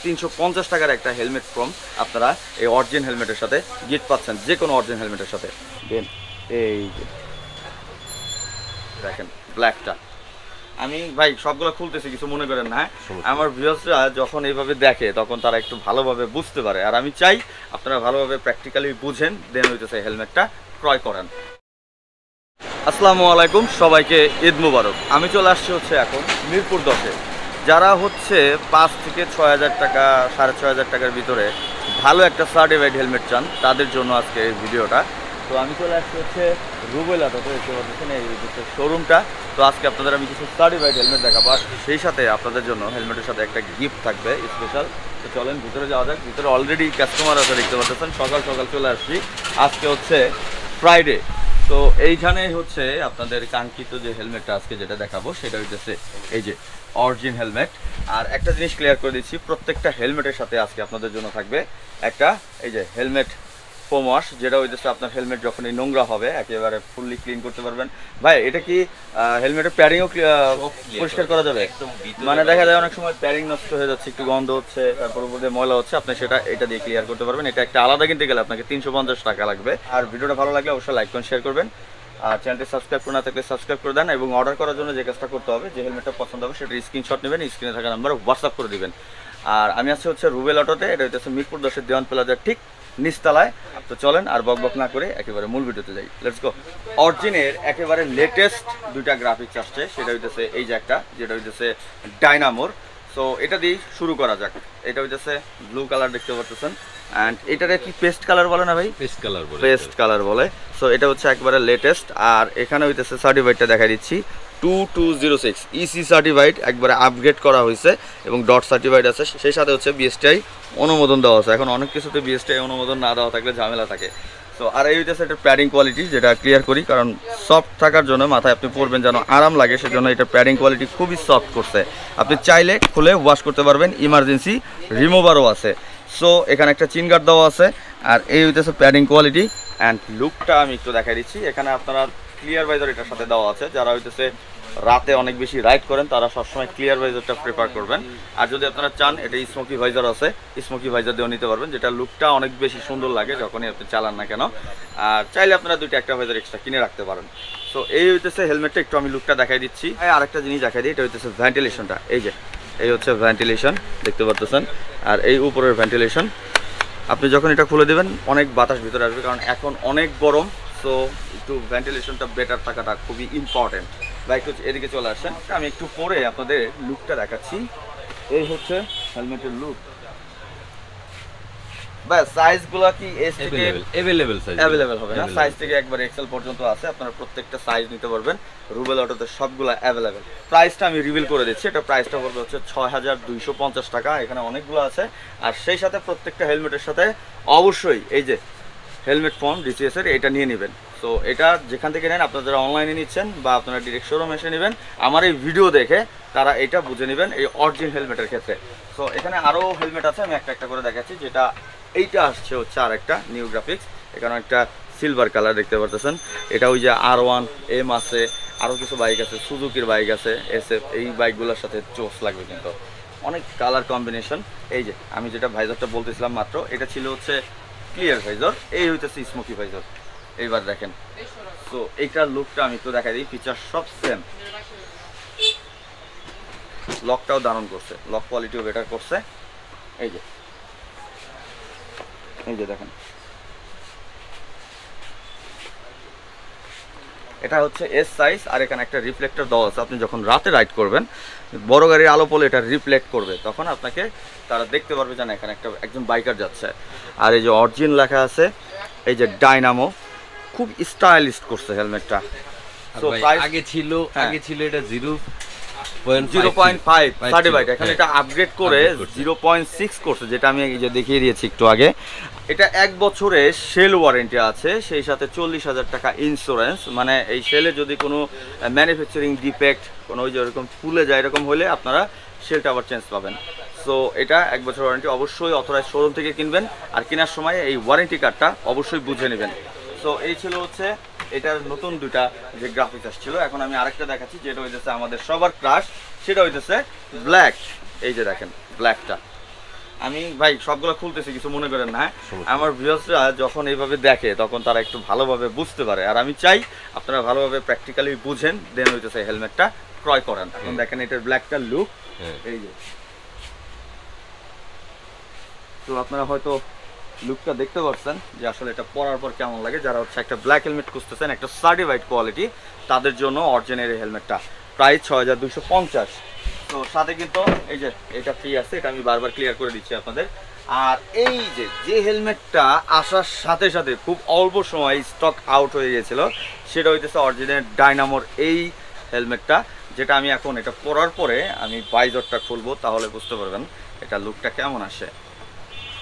350 টাকার একটা helmet from আপনারা এই অরিজিন হেলমেটের সাথে গিফট পাচ্ছেন, যে কোনো অরিজিন হেলমেটের সাথে। দেন এই যে দেখেন ব্ল্যাকটা, আমি ভাই সবগুলো খুলতেছি, কিছু মনে করেন না। আমার ভিউয়ার্সরা যখন এইভাবে দেখে তখন তারা একটু ভালোভাবে বুঝতে পারে, আর আমি চাই আপনারা ভালোভাবে প্র্যাকটিক্যালি বুঝেন, দেন হইতেছে হেলমেটটা ক্রয় করেন। আসসালামু আলাইকুম, সবাইকে ঈদ মুবারক। আমি চলে আসছি হচ্ছে এখন মিরপুর 10-এ। যারা হচ্ছে 5 থেকে 6,000 টাকা, 6,500 টাকার ভিতরে ভালো একটা সার্টিফাইড হেলমেট চান, তাদের জন্য আজকে এই ভিডিওটা। তো আমি চলে আসছি হচ্ছে রুবেল অটোতে, দেখতে পাচ্ছেন এই হচ্ছে শোরুমটা। তো আজকে আপনাদের আমি কিছু সার্টিফাইড হেলমেট দেখাবো, আর সেই সাথে আপনাদের জন্য হেলমেটের সাথে একটা গিফট থাকবে স্পেশাল। তো চলেন ভিতরে যাওয়া যাক। ভিতরে অলরেডি কাস্টমার আছে, দেখতে পাচ্ছেন সকাল সকাল চলে আসছি। আজকে হচ্ছে ফ্রাইডে, তো এইখানে হচ্ছে আপনাদের কাঙ্ক্ষিত যে হেলমেটটা আজকে যেটা দেখাবো সেটা হইতেছে এই যে অরিজিন হেলমেট। আর একটা জিনিস ক্লিয়ার করে দিচ্ছি, প্রত্যেকটা হেলমেটের সাথে আজকে আপনাদের জন্য থাকবে একটা এই যে হেলমেট ফোম ওয়াশ, যেটা হইতেছে আপনার হেলমেট যখনই নোংরা হবে একেবারে ফুললি ক্লিন করতে পারবেন। ভাই এটা কি হেলমেটের প্যাডিংও পরিষ্কার করা যাবে? মানে দেখা যায় অনেক সময় প্যাডিং নষ্ট হয়ে যাচ্ছে, একটু গন্ধ হচ্ছে, তারপর উপর দিয়ে ময়লা হচ্ছে, আপনি সেটা এটা দিয়ে ক্লিয়ার করতে পারবেন। এটা একটা আলাদা কিনতে গেলে আপনাকে 350 টাকা লাগবে। আর ভিডিওটা ভালো লাগলে অবশ্যই লাইক করুন, শেয়ার করবেন, আর চ্যানেলটি সাবস্ক্রাইব করে না থাকলে সাবস্ক্রাইব করে দেন। এবং অর্ডার করার জন্য যে কাজটা করতে হবে, যে হেলমেটটা পছন্দ হবে সেটা স্ক্রিনশট নেবেন, স্ক্রিনে থাকা নাম্বার হোয়াটসঅ্যাপ করে দিবেন। আর আমি আছি হচ্ছে রুবেল অটোতে, এটা হচ্ছে মিরপুর 10-এর দেওয়ান প্লাজার ঠিক নিচতলায়। তো চলেন আর বক বক না করে একেবারে মূল ভিডিওতে যাই, লেটস গো। অরিজিনের একেবারে লেটেস্ট দুইটা গ্রাফিক্স আসছে, সেটা হইতেছে এই যে একটা, যেটা হইতেছে ডাইনামোর। সো এটা দিয়ে শুরু করা যাক। এটা হইতেছে ব্লু কালার, দেখতে পাচ্ছেন। অ্যান্ড এটারে কি পেস্ট কালার বলে না ভাই? পেস্ট কালার বলে, পেস্ট কালার বলে। সো এটা হচ্ছে একবারে লেটেস্ট। আর এখানে হইতেছে সার্টিফাইডটা দেখাই দিচ্ছি, 2206 ইসি সার্টিফাইড, একবারে আপগ্রেড করা হয়েছে এবং ডট সার্টিফাইড আছে। সেই সাথে হচ্ছে বিএসটিআই অনুমোদন দেওয়া আছে। এখন অনেক কিছুতে বিএসটিআই অনুমোদন না দেওয়া থাকলে ঝামেলা থাকে। সো আর এই হইতেছে এটা প্যাডিং কোয়ালিটি, যেটা ক্লিয়ার করি, কারণ সফট থাকার জন্য মাথায় আপনি পরবেন যেন আরাম লাগে, সেজন্য এটা প্যাডিং কোয়ালিটি খুবই সফট করছে। আপনি চাইলে খুলে ওয়াশ করতে পারবেন, ইমার্জেন্সি রিমুভারও আছে। সো এখানে একটা চিন গার্ড দেওয়া আছে। আর এই হইতেছে প্যাডিং কোয়ালিটি। অ্যান্ড লুকটা আমি একটু দেখাই দিচ্ছি। এখানে আপনারা ক্লিয়ার ভাইজার এটার সাথে দেওয়া আছে। যারা হইতেছে রাতে অনেক বেশি রাইড করেন তারা সবসময় ক্লিয়ার ভাইজারটা প্রেফার করবেন। আর যদি আপনারা চান এটা স্মোকি ভাইজার আছে, স্মোকি ভাইজার দিয়েও নিতে পারবেন, যেটা লুকটা অনেক বেশি সুন্দর লাগে যখনই আপনি চালান না কেন। আর চাইলে আপনারা দুইটা একটা ভাইজার এক্সট্রা কিনে রাখতে পারেন। সো এই হইতেছে হেলমেটটা, একটু আমি লুকটা দেখাই দিচ্ছি। আর একটা জিনিস দেখাই দিই, এটা হইতেছে ভেন্টিলেশনটা। এই যে এই হচ্ছে ভেন্টিলেশন, দেখতে পাচ্ছেন। আর এই উপরের ভেন্টিলেশন, আপনি যখন এটা খুলে দেবেন অনেক বাতাস ভিতরে আসবে, কারণ এখন অনেক গরম। সো একটু ভেন্টিলেশনটা বেটার থাকাটা খুবই ইম্পর্টেন্ট। বা একটু এদিকে চলে আসেন, আমি একটু পরে আপনাদের লুকটা দেখাচ্ছি। এই হচ্ছে হেলমেটের লুক। ব্যাস সাইজগুলো কি এস থেকে অ্যাভেলেবেল হবে না? সাইজ থেকে একবার এক্সেল পর্যন্ত আছে, আপনারা প্রত্যেকটা সাইজ নিতে পারবেন। রুবেল অটোতে সবগুলো অ্যাভেলেবেল। প্রাইসটা আমি রিভিল করে দিচ্ছি, এটা প্রাইসটা পড়বে হচ্ছে 6,250 টাকা। এখানে অনেকগুলো আছে। আর সেই সাথে প্রত্যেকটা হেলমেটের সাথে অবশ্যই এই যে হেলমেট ফর্ম ডিসিএস এর এটা নিয়ে নেবেন। সো এটা যেখান থেকে নেন, আপনারা যারা অনলাইনে নিচ্ছেন বা আপনারা ডিরেক্ট শোরুম এসে নেবেন, আমার এই ভিডিও দেখে তারা এটা বুঝে নেবেন এই অরিজিন হেলমেটের ক্ষেত্রে। সো এখানে আরও হেলমেট আছে, আমি একটা একটা করে দেখাচ্ছি। যেটা এইটা আসছে হচ্ছে আর একটা নিউ গ্রাফিক্স, এখানে একটা সিলভার কালার দেখতে পারতেছেন। এটা ওই যে R1M আছে, আরও কিছু বাইক আছে, সুজুকির বাইক আছে, SF, এই বাইকগুলোর সাথে চোস লাগবে কিন্তু অনেক কালার কম্বিনেশন। এই যে আমি যেটা ভাইজারটা বলতেছিলাম মাত্র, এটা ছিল হচ্ছে ক্লিয়ার ভাইজার, এই হইতেছে স্মোকি ভাইজার। এইবার দেখেন, তো এইটার লুকটা আমি একটু দেখাই দিই। ফিচার সব সেম, লকটাও দারুণ করছে, লক কোয়ালিটিও বেটার করছে। এই যে এই যে দেখেন, এটা হচ্ছে এস সাইজ। আর এখানে একটা রিফ্লেক্টর দেওয়া আছে, আপনি যখন রাতে রাইড করবেন বড় গাড়ির আলো পড়লে এটা রিফ্লেক্ট করবে, তখন আপনাকে তারা দেখতে পারবে যে না এখানে একজন বাইকার যাচ্ছে। আর এই যে অরিজিন লেখা আছে, এই যে ডাইনামো, খুব স্টাইলিশ করছে হেলমেটটা। তো আগে ছিল এটা 0.5 সার্টিফাইড, এখানে এটা আপগ্রেড করে 0.6 করছে, যেটা আমি এই যে দেখিয়ে দিয়েছি একটু আগে। এটা 1 বছরের সেল ওয়ারেন্টি আছে, সেই সাথে 40,000 টাকা ইন্স্যুরেন্স। মানে এই সেলে যদি কোনো ম্যানুফ্যাকচারিং ডিফেক্ট, কোনো ওই যে এরকম ফুলে যায় এরকম হলে আপনারা সেলটা আবার চেঞ্জ পাবেন। সো এটা 1 বছর ওয়ারেন্টি, অবশ্যই অথরাইজ শোরুম থেকে কিনবেন। আর কেনার সময় এই ওয়ারেন্টি কার্ডটা অবশ্যই বুঝে নেবেন। সো এই ছিল হচ্ছে এটার নতুন দুইটা যে গ্রাফিক্স আসছিল। এখন আমি আরেকটা দেখাচ্ছি, যেটা হইতেছে আমাদের সবার ক্রাশ, সেটা হইতেছে ব্ল্যাক। এই যে দেখেন ব্ল্যাকটা, আমি ভাই সবগুলো খুলতেছি, কিছু মনে করেন না। আমার ভিউয়ার্সরা যখন এইভাবে দেখে তখন তারা একটু ভালোভাবে বুঝতে পারে, আর আমি চাই আপনারা ভালোভাবে প্র্যাকটিক্যালি বুঝেন দেন হইতেছে হেলমেটটা ক্রয় করেন। এখন দেখেন এটার ব্ল্যাকটা লুক, এই যে, তো আপনারা হয়তো লুকটা দেখতে পাচ্ছেন যে আসলে এটা পরার পর কেমন লাগে। যারা হচ্ছে একটা ব্ল্যাক হেলমেট খুঁজতেছেন একটা সার্টিফাইড কোয়ালিটি, তাদের জন্য অরিজিনাল হেলমেটটা প্রাইস 6250। তো সাথে কিন্তু এই যে এটা ফ্রি আছে, এটা আমি বারবার ক্লিয়ার করে দিচ্ছি আপনাদের। আর এই যে হেলমেটটা আসার সাথে সাথে খুব অল্প সময় স্টক আউট হয়ে গিয়েছিল, সেটা হইতেছে অরিজিনাল ডাইনামোর এই হেলমেটটা, যেটা আমি এখন এটা পরার পরে আমি বাইজরটা খুলবো, তাহলে বুঝতে পারবেন এটা লুকটা কেমন আসে।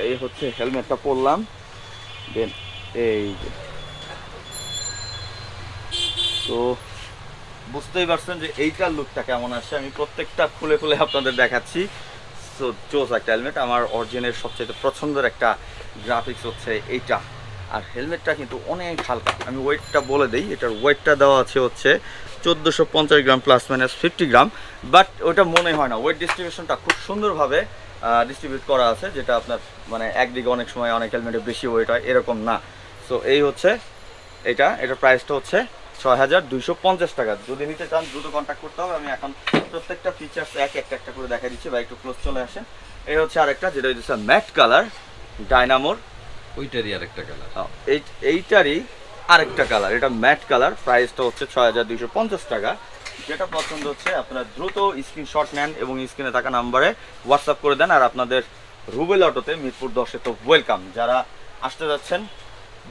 এই হচ্ছে হেলমেটটা পরলাম, দেন এই যে, তো বুঝতেই পারছেন যে এইটার লুকটা কেমন আসে। আমি প্রত্যেকটা খুলে খুলে আপনাদের দেখাচ্ছি। সো জোস একটা হেলমেট, আমার অরিজিনাল সবচেয়ে পছন্দের একটা গ্রাফিক্স হচ্ছে এইটা। আর হেলমেটটা কিন্তু অনেক হালকা, আমি ওয়েটটা বলে দিই, এটার ওয়েটটা দেওয়া আছে হচ্ছে 1450 গ্রাম প্লাস মাইনাস 50 গ্রাম, বাট ওটা মনে হয় না। ওয়েট ডিস্ট্রিবিউশনটা খুব সুন্দরভাবে ডিস্ট্রিবিউট করা আছে, যেটা আপনার মানে একদিকে অনেক সময় অনেক হেলমেটে বেশি ওয়েট হয়, এরকম না। সো এই হচ্ছে এটার প্রাইসটা হচ্ছে 6250 টাকা। যদি নিতে চান দ্রুত কন্ট্যাক্ট করতে হবে। আমি এখন প্রত্যেকটা ফিচার্স একটা করে দেখা দিচ্ছি, বা একটু ক্লোজ চলে আসেন। এই হচ্ছে আরেকটা, যেটা হচ্ছে ম্যাট কালার ডাইনামোর, ওইটারই আরেকটা কালার, এইটারই আরেকটা কালার, এটা ম্যাট কালার, প্রাইসটা হচ্ছে 6250 টাকা। যেটা পছন্দ হচ্ছে আপনারা দ্রুত স্ক্রিনশট নেন এবং স্ক্রিনে থাকা নাম্বারে হোয়াটসঅ্যাপ করে দেন। আর আপনাদের রুবেল অটোতে মিরপুর 10-এ তো ওয়েলকাম। যারা আসতে যাচ্ছেন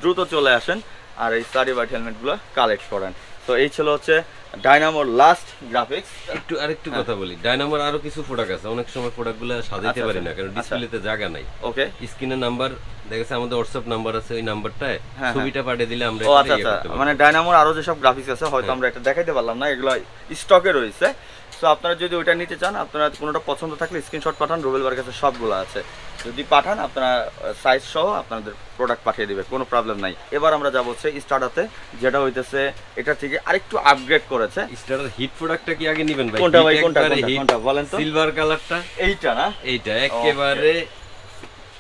দ্রুত চলে আসেন আর এই সার্টিফাইড হেলমেটগুলো কালেক্ট করেন। তো এই ছিল হচ্ছে ডাইনামোর লাস্ট গ্রাফিক্স। আরেকটু কথা বলি, ডাইনামোর আরো কিছু প্রোডাক্ট আছে, অনেক সময় প্রোডাক্টগুলো সাজাইতে পারি না কারণ ডিসপ্লেতে জায়গা নাই। ওকে, স্ক্রিনের নাম্বার দেখেছে, আমাদের হোয়াটসঅ্যাপ নাম্বার আছে, ওই নাম্বারটায় ছবিটা পাঠিয়ে দিলে আমরা মানে ডাইনামোর আরো যেসব গ্রাফিক্স আছে হয়তো আমরা এটা দেখাইতে পারলাম না, এগুলো স্টকে রয়েছে। সো আপনারা যদি ওইটা নিতে চান, আপনারা কোনোটা পছন্দ থাকলে স্ক্রিনশট পাঠান, রুবেল ভাইয়ের কাছে সবগুলো আছে। যদি পাঠান আপনারা সাইজ সহ আপনাদের প্রোডাক্ট পাঠিয়ে দিবে, কোনো প্রবলেম নাই। এবার আমরা যাবো হচ্ছে স্টার্টাতে, যেটা হইতেছে এটা থেকে আরেকটু আপগ্রেড করেছে। স্টার্টার হিট প্রোডাক্টটা কি আগে নেবেন ভাই? কোনটা ভাই, কোনটা বলেন তো? সিলভার কালারটা, এইটা না? এইটা একেবারে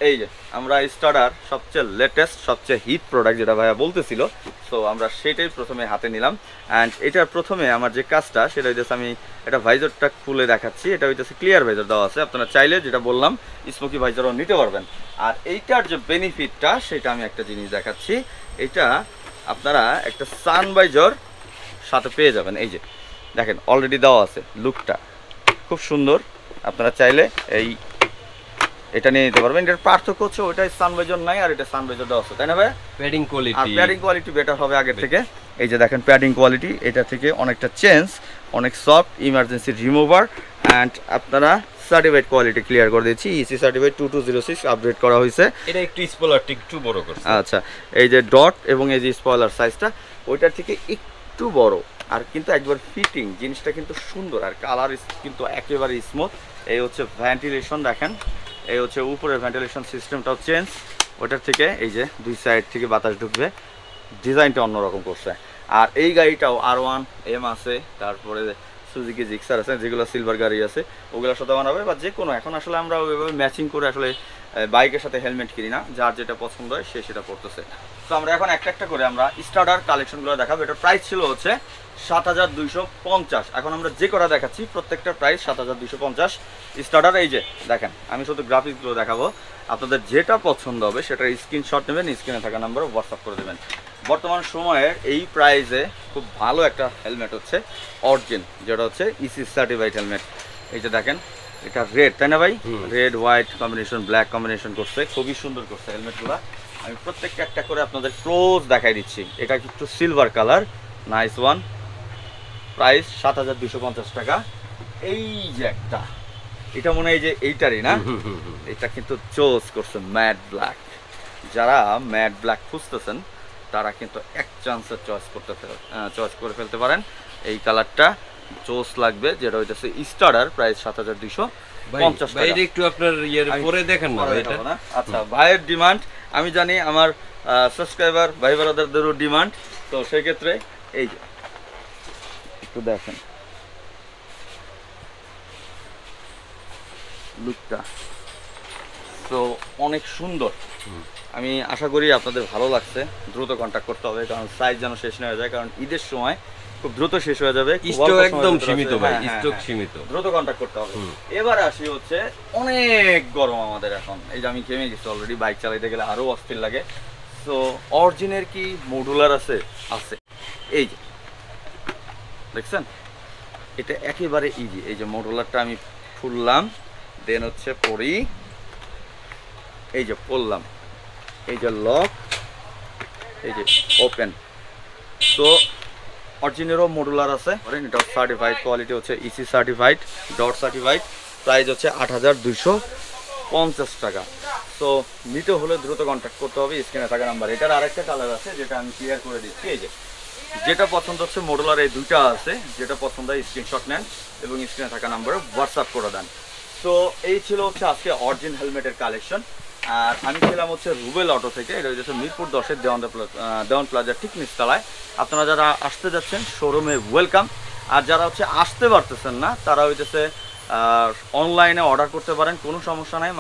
এই যে আমরা স্টার্টার সবচেয়ে লেটেস্ট সবচেয়ে হিট প্রোডাক্ট যেটা ভাইয়া বলতেছিল, সো আমরা সেটাই প্রথমে হাতে নিলাম। অ্যান্ড এটার প্রথমে আমার যে কাজটা সেটা হইতেছে, আমি এটা ভাইজারটা খুলে দেখাচ্ছি। এটা হইতেছে ক্লিয়ার ভাইজার দেওয়া আছে, আপনারা চাইলে যেটা বললাম স্মোকি ভাইজারও নিতে পারবেন। আর এইটার যে বেনিফিটটা সেটা আমি একটা জিনিস দেখাচ্ছি, এটা আপনারা একটা সান ভাইজার সাথে পেয়ে যাবেন। এই যে দেখেন অলরেডি দেওয়া আছে, লুকটা খুব সুন্দর। আপনারা চাইলে এটা নিয়ে নিতে পারবেন। এটার পার্থক্য হচ্ছে ওইটা সানভাইজার নাই আর এটা সানভাইজার দেওয়া আছে, তাই না ভাই? প্যাডিং কোয়ালিটি, আর প্যাডিং কোয়ালিটি বেটার হবে আগের থেকে। এই যে দেখেন প্যাডিং কোয়ালিটি এটা থেকে অনেকটা চেঞ্জ, অনেক সফট, ইমার্জেন্সি রিমুভার। অ্যান্ড আপনারা সার্টিফাইড কোয়ালিটি ক্লিয়ার করে দিয়েছি, ইসি সার্টিফাইড 2206 আপডেট করা হয়েছে। এটা একটু স্পয়লারটা একটু বড় করছে। আচ্ছা, এই যে ডট এবং এই যে স্পয়লার সাইজটা ওইটার থেকে একটু বড়, আর কিন্তু একবার ফিটিং জিনিসটা কিন্তু সুন্দর, আর কালার কিন্তু একেবারে স্মুথ। এই হচ্ছে ভেন্টিলেশন, দেখেন এই হচ্ছে উপরের ভেন্টিলেশন সিস্টেমটাও চেঞ্জ, ওটার থেকে এই যে দুই সাইড থেকে বাতাস ঢুকবে, ডিজাইনটা অন্যরকম করছে। আর এই গাড়িটাও R1M আছে, তারপরে সুজুকি জিক্সার আছে, যেগুলো সিলভার গাড়ি আছে ওগুলোর সাথে বানাবে, বা যে কোনো। এখন আসলে আমরা ওইভাবে ম্যাচিং করে আসলে বাইকের সাথে হেলমেট কিনি না, যার যেটা পছন্দ হয় সে সেটা পড়তেছে। তো আমরা এখন একটা করে আমরা স্টার্টার কালেকশনগুলো দেখাবো। এটার প্রাইস ছিল হচ্ছে 7250। এখন আমরা যে কটা দেখাচ্ছি প্রত্যেকটার প্রাইস 7250 স্টার্টার। এই যে দেখেন আমি শুধু গ্রাফিক্সগুলো দেখাবো, আপনাদের যেটা পছন্দ হবে সেটার স্ক্রিনশট নেবেন, স্ক্রিনে থাকা নাম্বারে হোয়াটসঅ্যাপ করে দেবেন। বর্তমান সময়ের এই প্রাইসে খুব ভালো একটা হেলমেট হচ্ছে অরিজিন, যেটা হচ্ছে ইসি সার্টিফাইড হেলমেট। এই যে দেখেন এটা রেড, তাই না ভাই? Red white combination, black combination করছে, খুবই সুন্দর করছে হেলমেটগুলো। আমি প্রত্যেকটা একটা করে আপনাদের ক্লোজ দেখাই দিচ্ছি। এটা একটু silver colour, nice one, price 7250 টাকা। এই যে একটা, এটা মনে হয় যে এইটারই না, এটা কিন্তু চোজ করছে ম্যাট ব্ল্যাক। যারা ম্যাট ব্ল্যাক খুঁজতেছেন তারা কিন্তু এক চান্সে চয়েস করে ফেলতে পারেন। এই কালারটা চোজ লাগবে, যেটা হইতেছে স্টার্টার, প্রাইস 7250 টাকা। ভাই একটু আপনার ইয়ার পরে দেখেন না এটা। আচ্ছা, ভাইয়ের ডিমান্ড আমি জানি, আমার সাবস্ক্রাইবার ভাই ব্রাদারদেরও ডিমান্ড, তো সেই ক্ষেত্রে এই যে একটু দেখেন লুকটা তো অনেক সুন্দর। আমি আশা করি আপনাদের ভালো লাগছে। দ্রুত কন্ট্যাক্ট করতে হবে, কারণ সাইজ যেন শেষ না হয়ে যায়, কারণ ঈদের সময় খুব দ্রুত শেষ হয়ে যাবে। খুব স্টক অল্প সময়ের একদম ভিতরে সীমিত আছে। ভাই, হ্যাঁ, স্টক হ্যাঁ, সীমিত। দ্রুত কন্ট্যাক্ট করতে হবে। এবার আসি হচ্ছে অনেক গরম আমাদের এখন, এই যে আমি ঘেমে গেছি অলরেডি, বাইক চালাইতে গেলে আরো অস্থির লাগে। তো অরিজিনের কি মডুলার আছে? আছে। এই যে দেখছেন, এটা একেবারে ইজি। এই যে মডুলারটা আমি খুললাম, দেন হচ্ছে পরি, এই যে পড়লাম, এই যে লক, এই যে ওপেন। তো অরিজিনেরও মডুলার আছে, এটা সার্টিফাইড, কোয়ালিটি হচ্ছে EC certified, dot certified, price হচ্ছে 8,250 টাকা। তো নিতে হলে দ্রুত কন্ট্যাক্ট করতে হবে, স্ক্রিনে থাকা নাম্বার। এটার আরেকটা কালার আছে যেটা আমি ক্লিয়ার করে দিচ্ছি। এই যে যেটা পছন্দ হচ্ছে মডুলার, এই দুইটা আছে, যেটা পছন্দ হয় স্ক্রিনশট নেন এবং স্ক্রিনে থাকা নাম্বারে হোয়াটসঅ্যাপ করে দেন। তো এই ছিল হচ্ছে আজকে অরিজিন হেলমেটের কালেকশন। আর আমি ছিলাম হচ্ছে রুবেল অটো থেকে, এটা হচ্ছে মিরপুর 10-এর দেওয়ান প্লাজার ঠিক নিচতলায়। আপনারা যারা আসতে যাচ্ছেন শোরুমে ওয়েলকাম, আর যারা হচ্ছে আসতে পারতেছেন না তারা হইতেছে অনলাইনে অর্ডার করতে পারেন, কোনো সমস্যা নাই।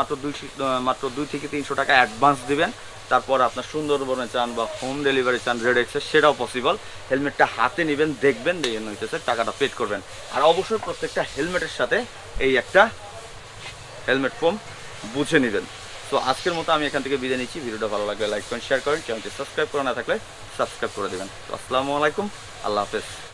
মাত্র 2 থেকে 300 টাকা অ্যাডভান্স দিবেন, তারপর আপনার সুন্দরবনে চান বা হোম ডেলিভারি চান রেড এক্সে, সেটাও পসিবল। হেলমেটটা হাতে নেবেন, দেখবেন, দেখে হইতেছে টাকাটা পেড করবেন। আর অবশ্যই প্রত্যেকটা হেলমেটের সাথে এই একটা হেলমেট ফোম বুঝে নেবেন। তো আজকের মতো আমি এখান থেকে বিদায় নিচ্ছি। ভিডিওটা ভালো লাগলে লাইক করেন, শেয়ার করেন, চ্যানেলটি সাবস্ক্রাইব করা না থাকলে সাবস্ক্রাইব করে দেবেন। তো আসসালামু আলাইকুম, আল্লাহ হাফেজ।